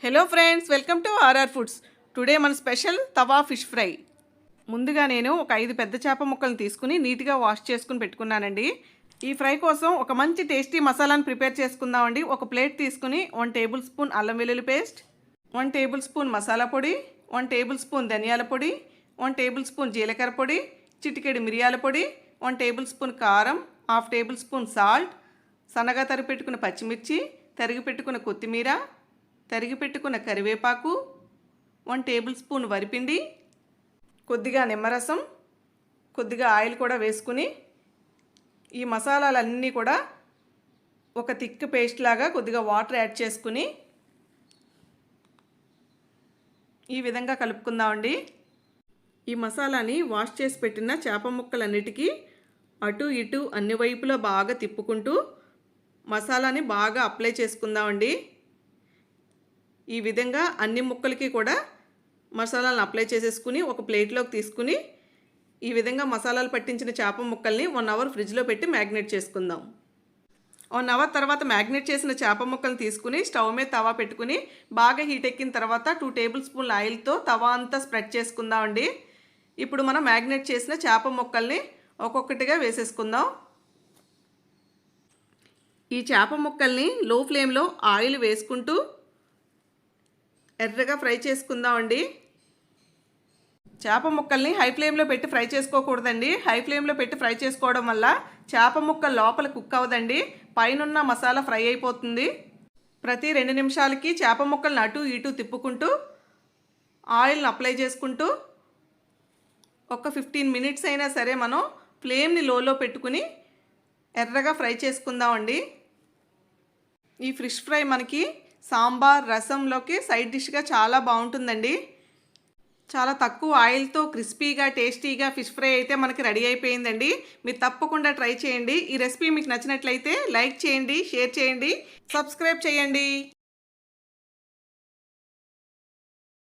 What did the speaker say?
Hello friends, welcome to RR foods. Today మన special tawa fish fry. ముందుగా నేను ఒక 5 పెద్ద చేప ముక్కలను తీసుకుని నీట్గా వాష్ చేసుకుని పెట్టుకున్నానండి. ఈ ఫ్రై కోసం ఒక మంచి టేస్టీ మసాలాను ప్రిపేర్ చేసుకుందామండి. ఒక ప్లేట్ తీసుకుని 1 టేబుల్ స్పూన్ అల్లం వెల్లుల్లి పేస్ట్, 1 టేబుల్ స్పూన్ మసాలా పొడి, 1 టేబుల్ స్పూన్ ధనియాల పొడి, 1 టేబుల్ స్పూన్ జీలకర్ర పొడి, చిటికెడు మిరియాల పొడి, 1 టేబుల్ స్పూన్ కారం, 1/2 టేబుల్ స్పూన్ సాల్ట్, సన్నగా తరిగి పెట్టుకున్న పచ్చిమిర్చి, తరిగి పెట్టుకున్న కొత్తిమీర, తరిగి పెట్టుకున్న కరివేపాకు, 1 టేబుల్ స్పూన్ వరిపిండి, కొద్దిగా నిమ్మరసం, కొద్దిగా ఆయిల్ కూడా వేసుకుని ఈ మసాలాలన్నీ కూడా ఒక థిక్ పేస్ట్ లాగా కొద్దిగా వాటర్ యాడ్ చేసుకుని ఈ విధంగా కలుపుకుందామండి. ఈ మసాలాని వాష్ చేసి పెట్టిన చేప ముక్కలన్నిటికీ అటు ఇటు అన్ని వైపులా బాగా తిప్పుకుంటూ మసాలాని బాగా అప్లై చేసుకుందామండి. ఈ విధంగా అన్ని ముక్కలకి కూడా మసాలాలను అప్లై చేసేసుకుని ఒక ప్లేట్లోకి తీసుకుని ఈ విధంగా మసాలాలు పట్టించిన చేప ముక్కల్ని 1 అవర్ ఫ్రిడ్జ్లో పెట్టి మ్యాగ్నేట్ చేసుకుందాం. 1 అవర్ తర్వాత మ్యాగ్నేట్ చేసిన చేప ముక్కలను తీసుకుని స్టవ్ మీద తవా పెట్టుకుని బాగా హీట్ ఎక్కిన తర్వాత 2 టేబుల్ స్పూన్ల ఆయిల్తో తవా అంతా స్ప్రెడ్ చేసుకుందామండి. ఇప్పుడు మనం మ్యాగ్నేట్ చేసిన చేప ముక్కల్ని ఒక్కొక్కటిగా వేసేసుకుందాం. ఈ చేప ముక్కల్ని లో ఫ్లేమ్లో ఆయిల్ వేసుకుంటూ ఎర్రగా ఫ్రై చేసుకుందామండి. చేప ముక్కల్ని హై ఫ్లేమ్లో పెట్టి ఫ్రై చేసుకోకూడదండి. హై ఫ్లేమ్లో పెట్టి ఫ్రై చేసుకోవడం వల్ల చేప ముక్క లోపల కుక్ అవ్వదండి, పైనున్న మసాలా ఫ్రై అయిపోతుంది. ప్రతి 2 నిమిషాలకి చేప ముక్కల్ని అటు ఇటు తిప్పుకుంటూ ఆయిల్ని అప్లై చేసుకుంటూ ఒక 15 మినిట్స్ అయినా సరే మనం ఫ్లేమ్ని లోలో పెట్టుకుని ఎర్రగా ఫ్రై చేసుకుందామండి. ఈ ఫిష్ ఫ్రై మనకి సాంబార్ రసంలోకి సైడ్ డిష్గా చాలా బాగుంటుందండి. చాలా తక్కువ ఆయిల్తో క్రిస్పీగా టేస్టీగా ఫిష్ ఫ్రై అయితే మనకి రెడీ అయిపోయిందండి. మీరు తప్పకుండా ట్రై చేయండి. ఈ రెసిపీ మీకు నచ్చినట్లయితే లైక్ చేయండి, షేర్ చేయండి, సబ్స్క్రైబ్ చేయండి.